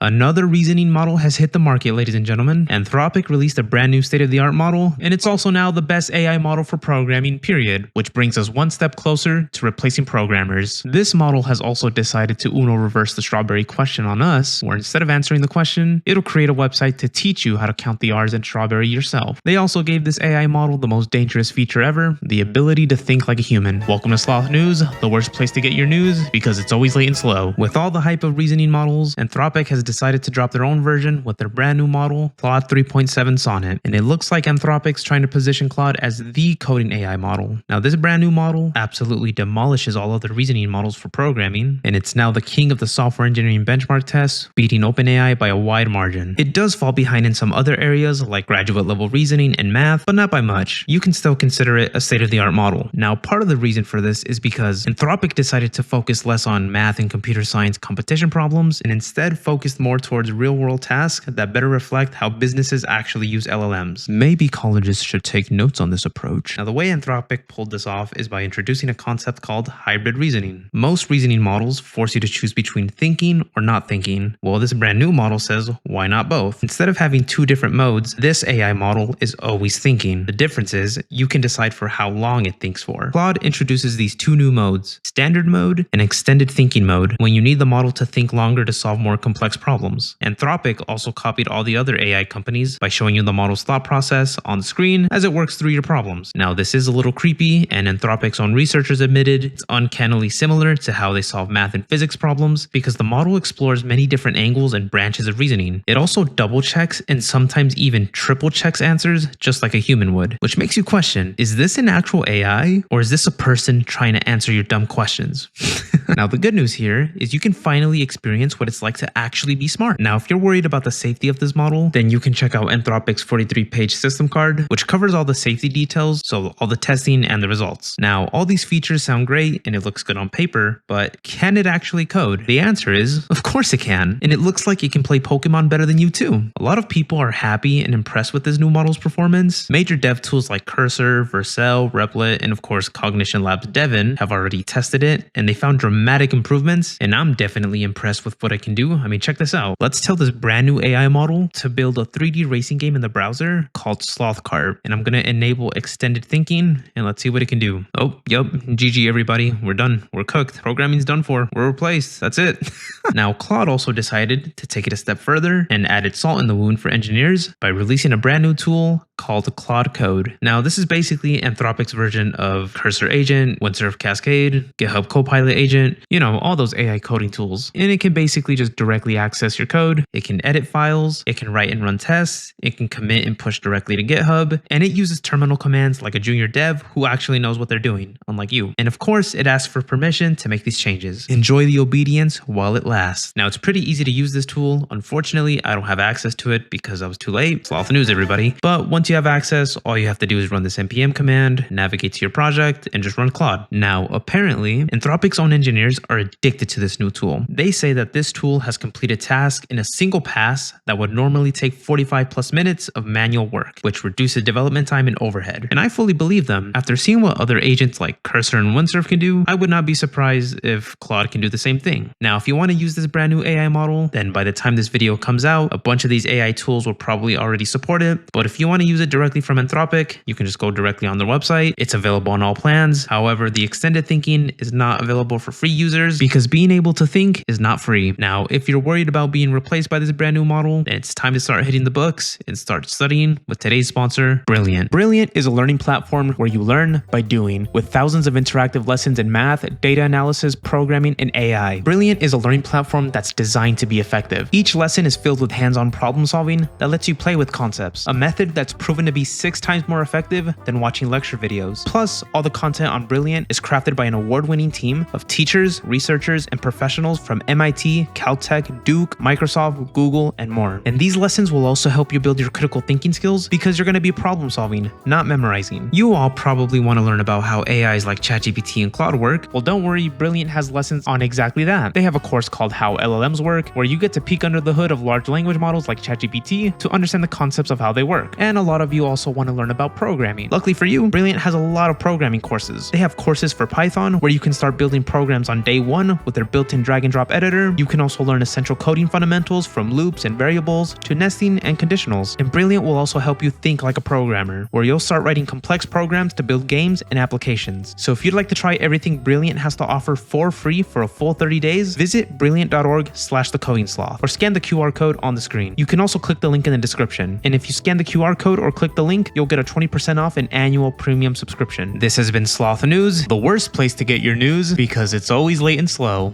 Another reasoning model has hit the market, ladies and gentlemen. Anthropic released a brand new state-of-the-art model, and it's also now the best AI model for programming, period, which brings us one step closer to replacing programmers. This model has also decided to Uno reverse the strawberry question on us, where instead of answering the question, it'll create a website to teach you how to count the R's in strawberry yourself. They also gave this AI model the most dangerous feature ever, the ability to think like a human. Welcome to Sloth News, the worst place to get your news because it's always late and slow. With all the hype of reasoning models, Anthropic has decided to drop their own version with their brand new model, Claude 3.7 Sonnet, and it looks like Anthropic's trying to position Claude as the coding AI model. Now, this brand new model absolutely demolishes all other reasoning models for programming, and it's now the king of the software engineering benchmark tests, beating OpenAI by a wide margin. It does fall behind in some other areas like graduate level reasoning and math, but not by much. You can still consider it a state-of-the-art model. Now, part of the reason for this is because Anthropic decided to focus less on math and computer science competition problems and instead focused more towards real-world tasks that better reflect how businesses actually use LLMs. Maybe colleges should take notes on this approach. Now, the way Anthropic pulled this off is by introducing a concept called hybrid reasoning. Most reasoning models force you to choose between thinking or not thinking. Well, this brand new model says, why not both? Instead of having two different modes, this AI model is always thinking. The difference is you can decide for how long it thinks for. Claude introduces these two new modes, standard mode and extended thinking mode, when you need the model to think longer to solve more complex problems. Anthropic also copied all the other AI companies by showing you the model's thought process on the screen as it works through your problems. Now, this is a little creepy, and Anthropic's own researchers admitted it's uncannily similar to how they solve math and physics problems because the model explores many different angles and branches of reasoning. It also double checks and sometimes even triple checks answers just like a human would, which makes you question, is this an actual AI or is this a person trying to answer your dumb questions? Now, the good news here is you can finally experience what it's like to actually be smart. Now, if you're worried about the safety of this model, then you can check out Anthropic's 43-page system card, which covers all the safety details, so all the testing and the results. Now, all these features sound great and it looks good on paper, but can it actually code? The answer is, of course it can, and it looks like it can play Pokemon better than you too. A lot of people are happy and impressed with this new model's performance. Major dev tools like Cursor, Vercel, Replit, and of course Cognition Labs Devin have already tested it, and they found dramatic improvements, and I'm definitely impressed with what it can do. I mean, check this out. Let's tell this brand new AI model to build a 3D racing game in the browser called Sloth Kart, and I'm gonna enable extended thinking, and let's see what it can do. Oh, yep, GG everybody, we're done, we're cooked, programming's done for, we're replaced, that's it. Now, Claude also decided to take it a step further and added salt in the wound for engineers by releasing a brand new tool called Claude Code. Now, this is basically Anthropic's version of Cursor Agent, Windsurf Cascade, GitHub Copilot Agent, you know, all those AI coding tools. And it can basically just directly access your code. It can edit files, it can write and run tests, it can commit and push directly to GitHub, and it uses terminal commands like a junior dev who actually knows what they're doing, unlike you. And of course, it asks for permission to make these changes. Enjoy the obedience while it lasts. Now, it's pretty easy to use this tool. Unfortunately, I don't have access to it because I was too late. Sloth News, everybody. But once you have access, all you have to do is run this npm command, navigate to your project, and just run Claude. Now, apparently, Anthropic's own engineers are addicted to this new tool. They say that this tool has completed tasks in a single pass that would normally take 45 plus minutes of manual work, which reduces development time and overhead. And I fully believe them. After seeing what other agents like Cursor and Windsurf can do, I would not be surprised if Claude can do the same thing. Now, if you want to use this brand new AI model, then by the time this video comes out, a bunch of these AI tools will probably already support it. But if you want to use it directly from Anthropic, you can just go directly on their website. It's available on all plans. However, the extended thinking is not available for free users because being able to think is not free. Now, if you're worried about being replaced by this brand new model, then it's time to start hitting the books and start studying with today's sponsor, Brilliant. Brilliant is a learning platform where you learn by doing, with thousands of interactive lessons in math, data analysis, programming, and AI. Brilliant is a learning platform that's designed to be effective. Each lesson is filled with hands-on problem solving that lets you play with concepts, a method that's proven to be 6 times more effective than watching lecture videos. Plus, all the content on Brilliant is crafted by an award-winning team of teachers, researchers, and professionals from MIT, Caltech, Duke, Microsoft, Google, and more. And these lessons will also help you build your critical thinking skills because you're going to be problem solving, not memorizing. You all probably want to learn about how AIs like ChatGPT and Claude work. Well, don't worry, Brilliant has lessons on exactly that. They have a course called How LLMs Work, where you get to peek under the hood of large language models like ChatGPT to understand the concepts of how they work. And a lot lot of you also want to learn about programming. Luckily for you, Brilliant has a lot of programming courses. They have courses for Python where you can start building programs on day one with their built-in drag and drop editor. You can also learn essential coding fundamentals from loops and variables to nesting and conditionals. And Brilliant will also help you think like a programmer, where you'll start writing complex programs to build games and applications. So if you'd like to try everything Brilliant has to offer for free for a full 30 days, visit brilliant.org/thecodingsloth or scan the QR code on the screen. You can also click the link in the description. And if you scan the QR code or click the link, you'll get a 20% off an annual premium subscription. This has been Sloth News, the worst place to get your news because it's always late and slow.